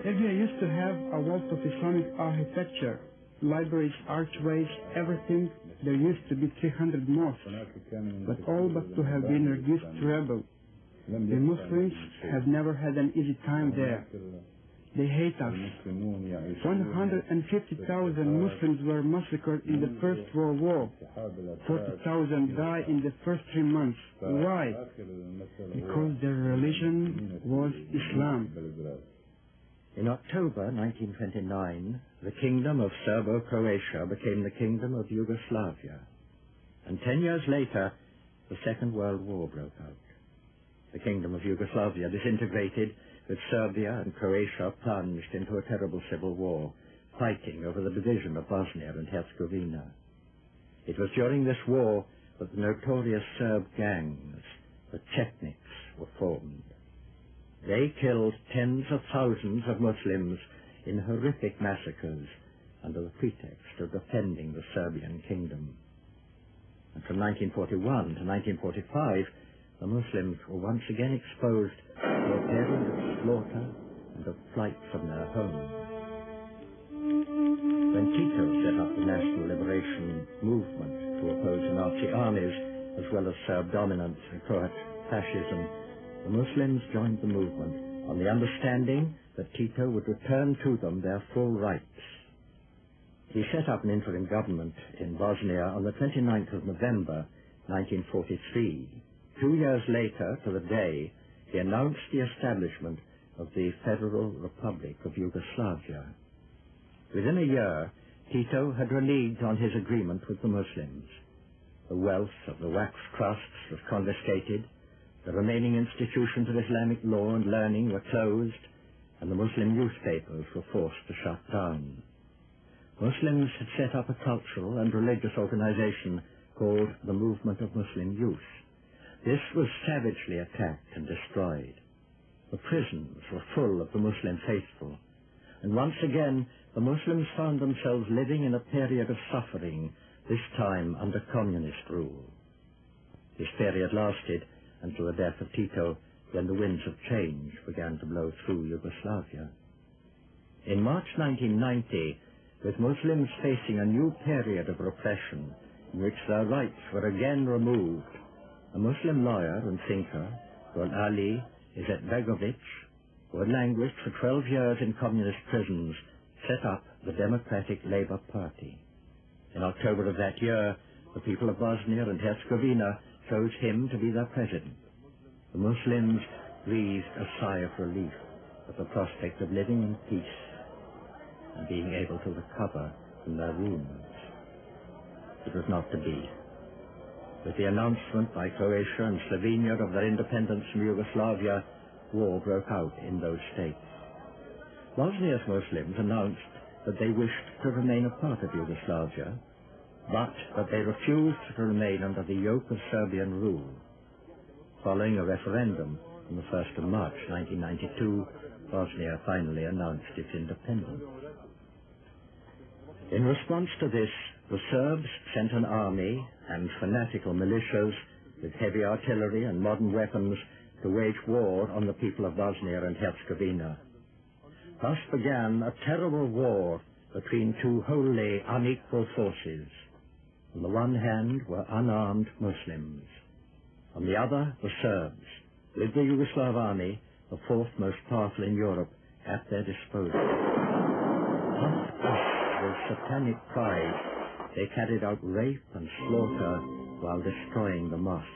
Serbia used to have a wealth of Islamic architecture, libraries, archways, everything. There used to be 300 mosques, but all but to have been reduced to rubble. The Muslims have never had an easy time there. They hate us. 150,000 Muslims were massacred in the First World War. 40,000 died in the first 3 months. Why? Because their religion was Islam. In October 1929, the Kingdom of Serbo-Croatia became the Kingdom of Yugoslavia. And 10 years later, the Second World War broke out. The Kingdom of Yugoslavia disintegrated, with Serbia and Croatia plunged into a terrible civil war, fighting over the division of Bosnia and Herzegovina. It was during this war that the notorious Serb gangs, the Chetniks, were formed. They killed tens of thousands of Muslims in horrific massacres under the pretext of defending the Serbian kingdom. And from 1941 to 1945, the Muslims were once again exposed to a period of slaughter and of flight from their homes. When Tito set up the National Liberation Movement to oppose the Nazi armies, as well as Serb dominance and Croat fascism, the Muslims joined the movement on the understanding that Tito would return to them their full rights. He set up an interim government in Bosnia on the 29th of November 1943. 2 years later, to the day, he announced the establishment of the Federal Republic of Yugoslavia. Within a year, Tito had reneged on his agreement with the Muslims. The wealth of the wax crusts was confiscated, the remaining institutions of Islamic law and learning were closed, and the Muslim newspapers were forced to shut down. Muslims had set up a cultural and religious organization called the Movement of Muslim Youth. This was savagely attacked and destroyed. The prisons were full of the Muslim faithful, and once again the Muslims found themselves living in a period of suffering, this time under communist rule. This period lasted until the death of Tito, when the winds of change began to blow through Yugoslavia. In March 1990, with Muslims facing a new period of repression in which their rights were again removed, a Muslim lawyer and thinker called Ali Izetbegovic, who had languished for 12 years in communist prisons, set up the Democratic Labour Party. In October of that year, the people of Bosnia and Herzegovina chose him to be their president. The Muslims breathed a sigh of relief at the prospect of living in peace and being able to recover from their wounds. It was not to be. With the announcement by Croatia and Slovenia of their independence from Yugoslavia, war broke out in those states. Bosnia's Muslims announced that they wished to remain a part of Yugoslavia, but that they refused to remain under the yoke of Serbian rule. Following a referendum on the 1st of March 1992, Bosnia finally announced its independence. In response to this, the Serbs sent an army and fanatical militias with heavy artillery and modern weapons to wage war on the people of Bosnia and Herzegovina. Thus began a terrible war between two wholly unequal forces. On the one hand were unarmed Muslims. On the other, the Serbs, with the Yugoslav army, the fourth most powerful in Europe, at their disposal. Pumped up with satanic pride, they carried out rape and slaughter while destroying the mosques.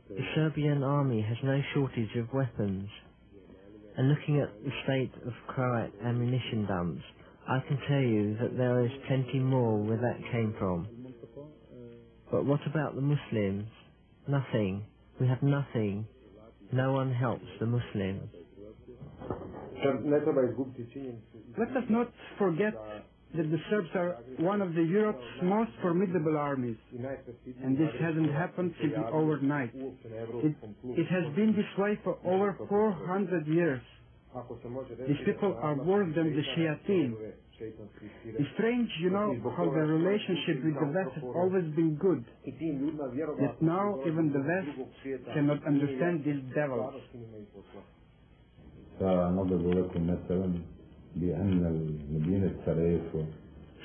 The Serbian army has no shortage of weapons, and looking at the state of Croat ammunition dumps, I can tell you that there is plenty more where that came from. But what about the Muslims? Nothing. We have nothing. No one helps the Muslims. Let us not forget that the Serbs are one of Europe's most formidable armies, and this hasn't happened simply overnight. It has been this way for over 400 years. These people are worse than the Shayateen. It's strange, how the relationship with the West has always been good. Yet now even the West cannot understand these devils.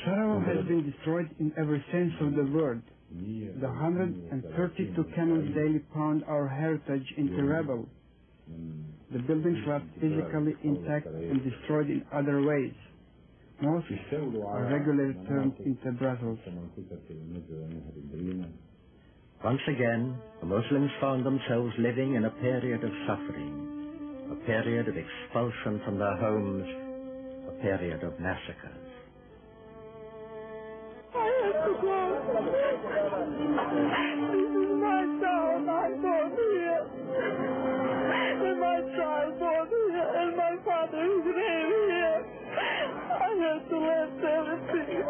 Sarajevo has been destroyed in every sense of the word. The 132 cannons daily pound our heritage into rubble. The buildings left physically intact and destroyed in other ways. Most are regularly turned into brothels. Once again, the Muslims found themselves living in a period of suffering, a period of expulsion from their homes, a period of massacres. I have to go. This is my town. I born here. And my child born here. And my father is named here. I have to left everything.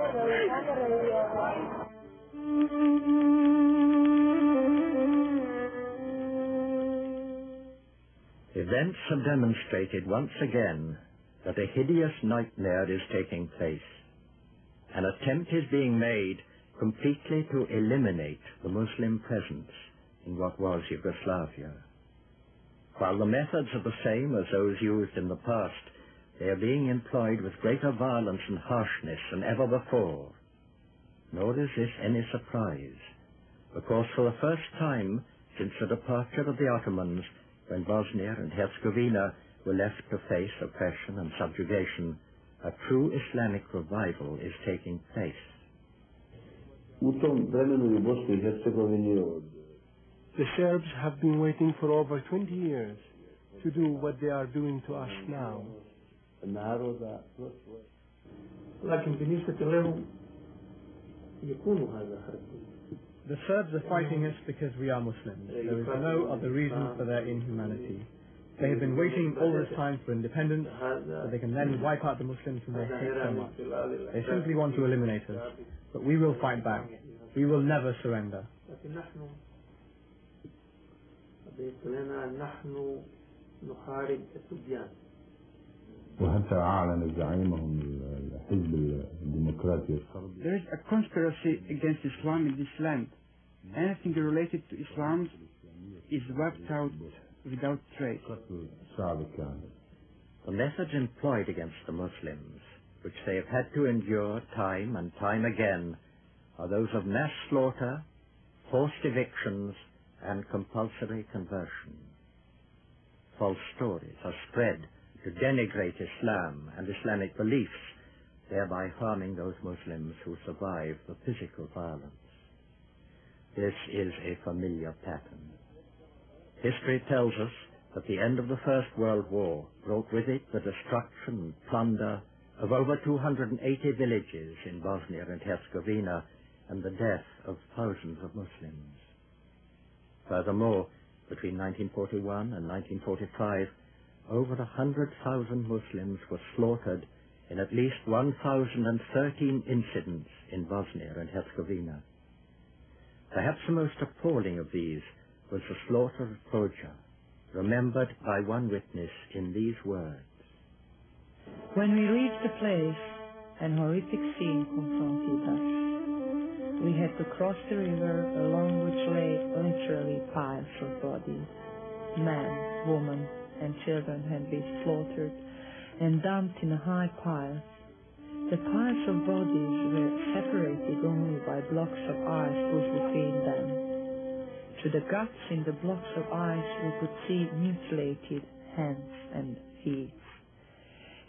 Events have demonstrated once again that a hideous nightmare is taking place. An attempt is being made completely to eliminate the Muslim presence in what was Yugoslavia. While the methods are the same as those used in the past, they are being employed with greater violence and harshness than ever before. Nor is this any surprise, because for the first time since the departure of the Ottomans, when Bosnia and Herzegovina were left to face oppression and subjugation, a true Islamic revival is taking place. The Serbs have been waiting for over 20 years to do what they are doing to us now. The Serbs are fighting us because we are Muslims. There is no other reason for their inhumanity. They have been waiting all this time for independence, so they can then wipe out the Muslims whom they hate so much. They simply want to eliminate us, but we will fight back. We will never surrender. There is a conspiracy against Islam in this land. Anything related to Islam is wiped out without trace. The methods employed against the Muslims, which they have had to endure time and time again, are those of mass slaughter, forced evictions, and compulsory conversion. False stories are spread to denigrate Islam and Islamic beliefs, thereby harming those Muslims who survive the physical violence. This is a familiar pattern. History tells us that the end of the First World War brought with it the destruction and plunder of over 280 villages in Bosnia and Herzegovina and the death of thousands of Muslims. Furthermore, between 1941 and 1945, over 100,000 Muslims were slaughtered in at least 1,013 incidents in Bosnia and Herzegovina. Perhaps the most appalling of these was the slaughter of Foja, remembered by one witness in these words. When we reached the place, an horrific scene confronted us. We had to cross the river along which lay literally piles of bodies. Men, women, and children had been slaughtered and dumped in a high pile. The piles of bodies were separated only by blocks of ice put between them. To the guts in the blocks of ice we could see mutilated hands and feet.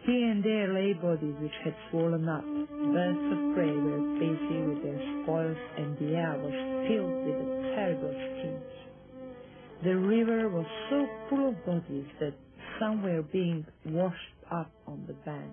Here and there lay bodies which had swollen up. Birds of prey were busy with their spoils, and the air was filled with a terrible stench. The river was so full of bodies that some were being washed up on the bank.